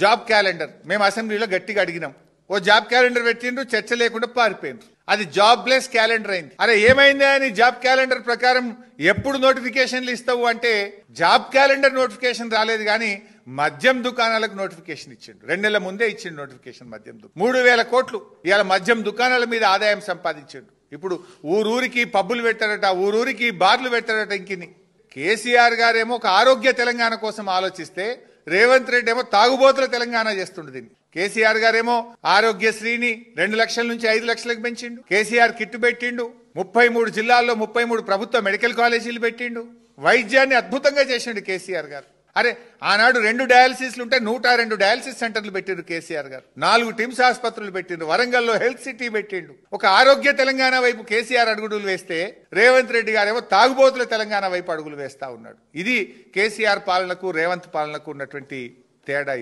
Job calendar మేము అసెంబ్లీలో గట్టిగా అడిగినాం. ఓ జాబ్ క్యాలెండర్ పెట్టిండ్రు, చర్చ లేకుండా పారిపోయిండ్రు. అది జాబ్లెస్ క్యాలెండర్ అయింది. అరే ఏమైందా అని జాబ్ క్యాలెండర్ ప్రకారం ఎప్పుడు నోటిఫికేషన్లు ఇస్తావు అంటే జాబ్ క్యాలెండర్ నోటిఫికేషన్ రాలేదు, కానీ మద్యం దుకాణాలకు నోటిఫికేషన్ ఇచ్చిండు. 2 నెలల ముందే ఇచ్చిండు నోటిఫికేషన్. మద్యం 3,000 కోట్లు ఇవాళ మద్యం దుకాణాల మీద ఆదాయం సంపాదించిండు. ఇప్పుడు ఊరూరికి పబ్బులు పెట్టారట, ఊరూరికి బార్లు పెట్టారట. ఇంకిని కేసీఆర్ గారేమో ఒక ఆరోగ్య తెలంగాణ కోసం ఆలోచిస్తే రేవంత్ రెడ్డి ఏమో తాగుబోతుల తెలంగాణ చేస్తుండు దీన్ని. కేసీఆర్ గారేమో ఆరోగ్యశ్రీని 2 లక్షల నుంచి 5 లక్షలకు పెంచిండు. కేసీఆర్ కిట్టు పెట్టిండు. 33 జిల్లాల్లో 33 ప్రభుత్వ మెడికల్ కాలేజీలు పెట్టిండు. వైద్యాన్ని అద్భుతంగా చేసిండు కేసీఆర్ గారు. అరే ఆనాడు 2 డయాలసిస్లు ఉంటే 102 డయాలసిస్ సెంటర్లు పెట్టిండు కేసీఆర్ గారు. 4 టిమ్స్ ఆసుపత్రులు పెట్టిండు. వరంగల్లో హెల్త్ సిటీ పెట్టిండు. ఒక ఆరోగ్య తెలంగాణ వైపు కేసీఆర్ అడుగులు వేస్తే రేవంత్ రెడ్డి గారేమో తాగుబోతుల తెలంగాణ వైపు అడుగులు వేస్తా ఉన్నాడు. ఇది కేసీఆర్ పాలనకు రేవంత్ పాలనకు ఉన్నటువంటి తేడా.